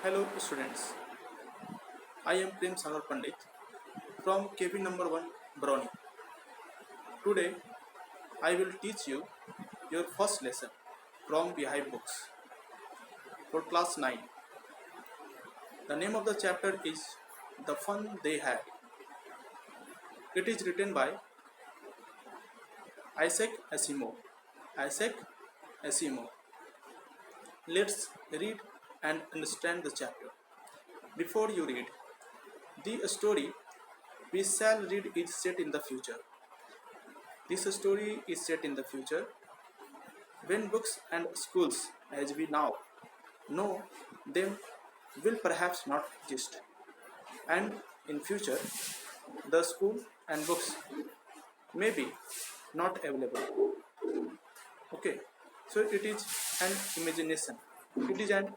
Hello students, I am Prem Sagar Pandit from KP number 1 Brownie. Today I will teach you your first lesson from Beehive Books for class 9. The name of the chapter is The Fun They Had. It is written by Isaac Asimov. Isaac Asimov. Let's read and understand the chapter. Before you read, the story we shall read is set in the future. This story is set in the future when books and schools as we now know them will perhaps not exist, and in future the school and books may be not available. Okay, so it is an imagination, it is an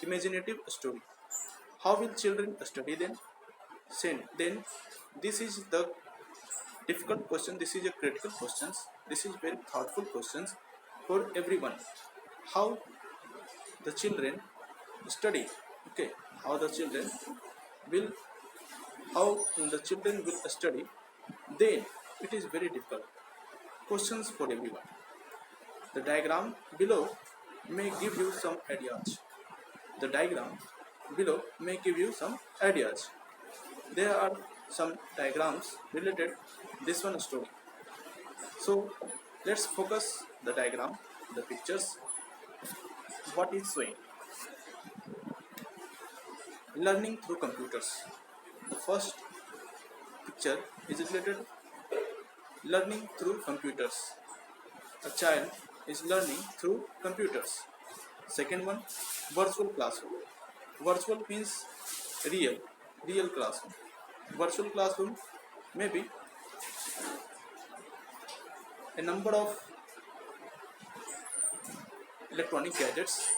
imaginative story. How will children study then this is the difficult question, this is a critical question, this is very thoughtful questions for everyone. How the children study? Okay, how the children will how the children will study, then it is very difficult questions for everyone. The diagram below may give you some ideas. The diagram below may give you some ideas. There are some diagrams related this one story. So let's focus the diagram, the pictures, what is showing. Learning through computers. The first picture is related learning through computers. A child is learning through computers. Second one, virtual classroom. Virtual means real classroom. Virtual classroom may be a number of electronic gadgets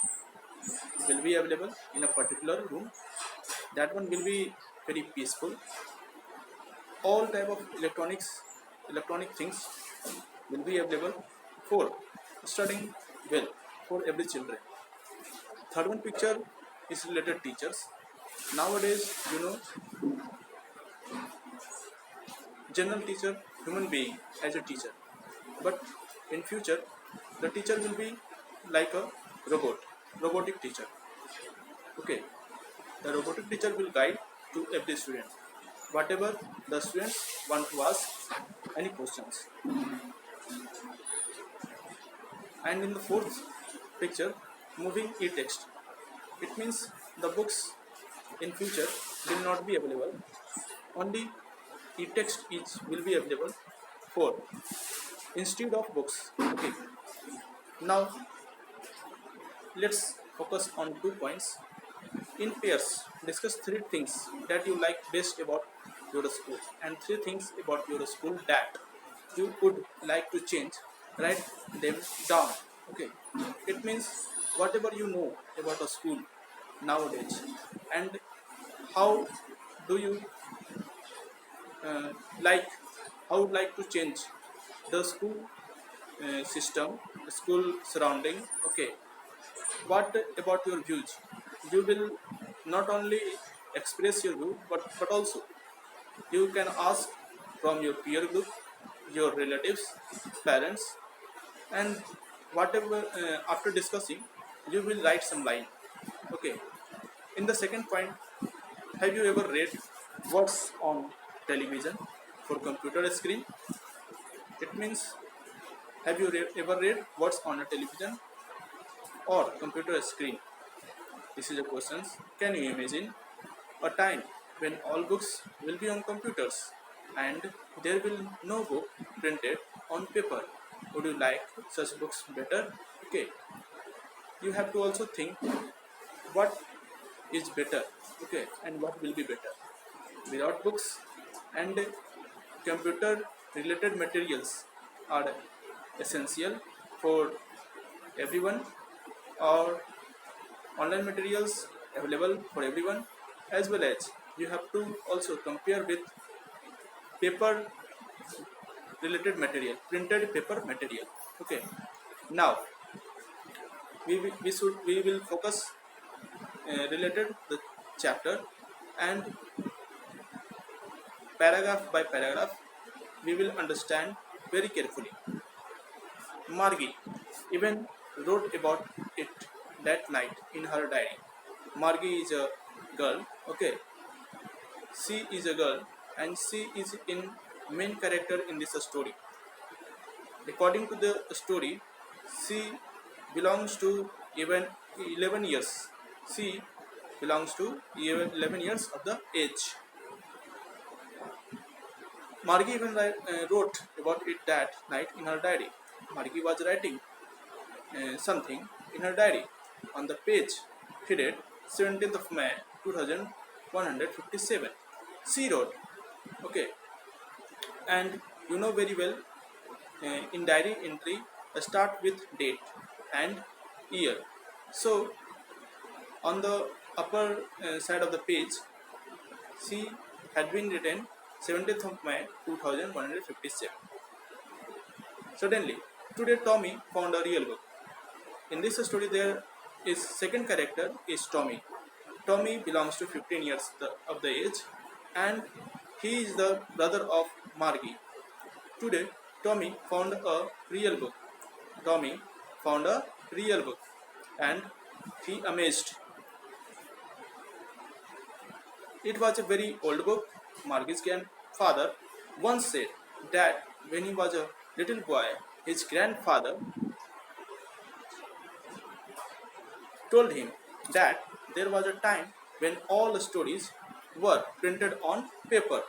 will be available in a particular room. That one will be very peaceful. All type of electronic things will be available for studying well for every children. Third one picture is related teachers. Nowadays, general teacher, human being as a teacher, but in future the teacher will be like a robotic teacher. Okay, the robotic teacher will guide to every student whatever the students want to ask any questions. And in the fourth picture, moving e-text, it means the books in future will not be available, only e-text each will be available for instead of books. Okay, now let's focus on 2 points. In pairs, discuss 3 things that you like best about your school and 3 things about your school that you would like to change. Write them down. Okay, it means whatever you know about a school nowadays and how do you uh, like how would like to change the school system, school surrounding. Okay, what about your views? You will not only express your view, but also you can ask from your peer group, your relatives, parents, and whatever. After discussing, you will write some line. Okay, in the second point, have you ever read what's on television for computer screen? It means, have you ever read what's on a television or computer screen? This is a question. Can you imagine a time when all books will be on computers and there will no book printed on paper? Would you like such books better? Okay, you have to also think what is better, okay, and what will be better. Without books and computer related materials are essential for everyone, or online materials available for everyone, as well as you have to also compare with paper related material, printed paper material. Okay, now we will focus related the chapter, and paragraph by paragraph we will understand very carefully. Margie even wrote about it that night in her diary. Margie is a girl, okay. She is a girl and she is in main character in this story. According to the story, she belongs to even 11 years. She belongs to 11 years of the age. Margie even wrote about it that night in her diary. Margie was writing something in her diary. On the page headed 17th of May 2157. She wrote, okay, and you know very well in diary entry start with date and year. So on the upper side of the page, she had been written 17th of May 2157. Suddenly, today Tommy found a real book. In this story, there is second character is Tommy. Tommy belongs to 15 years of the age, and he is the brother of Margie. Today, Tommy found a real book. Tommy found a real book, and he amazed. It was a very old book. Margie's grandfather once said that when he was a little boy, his grandfather told him that there was a time when all stories were printed on paper.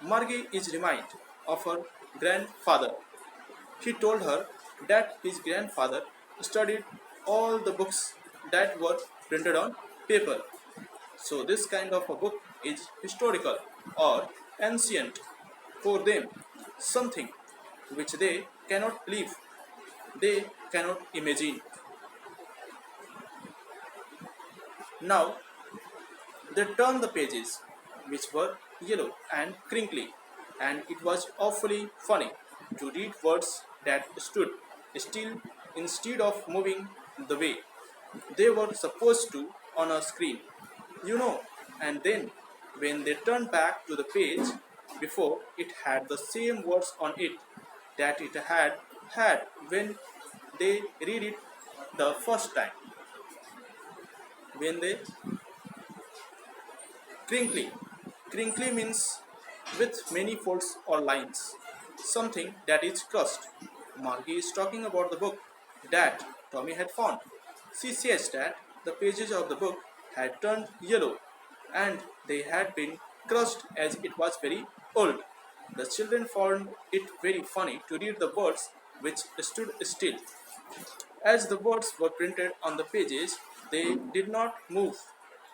Margie is reminded of her grandfather. He told her that his grandfather studied all the books that were printed on paper. So this kind of a book is historical or ancient for them, something which they cannot believe, they cannot imagine. Now they turned the pages, which were yellow and crinkly, and it was awfully funny to read words that stood still instead of moving the way they were supposed to on a screen. You know, and then when they turned back to the page before, it had the same words on it that it had when they read it the first time. When they crinkly. Crinkly means with many folds or lines, something that is crushed. Margie is talking about the book that Tommy had found. She says that the pages of the book had turned yellow and they had been crushed as it was very old. The children found it very funny to read the words which stood still. As the words were printed on the pages, they did not move.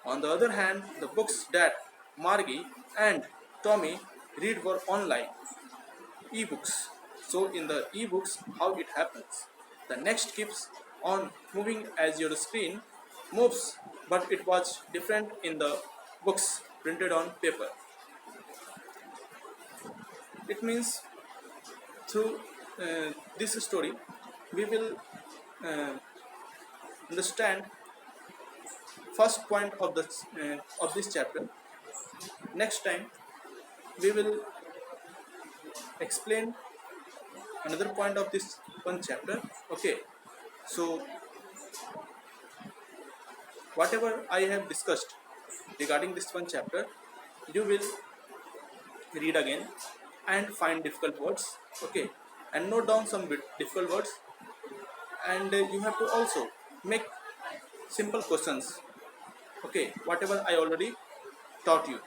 On the other hand, the books that Margie and Tommy read were online, e-books. So in the e-books, how it happens? The next keeps on moving as your screen moves, but it was different in the books printed on paper. It means through this story, we will uh, understand first point of this chapter. Next time we will explain another point of this one chapter. Okay, so whatever I have discussed regarding this one chapter, you will read again and find difficult words, okay, and note down some difficult words, and you have to also make simple questions, okay, whatever I already taught you.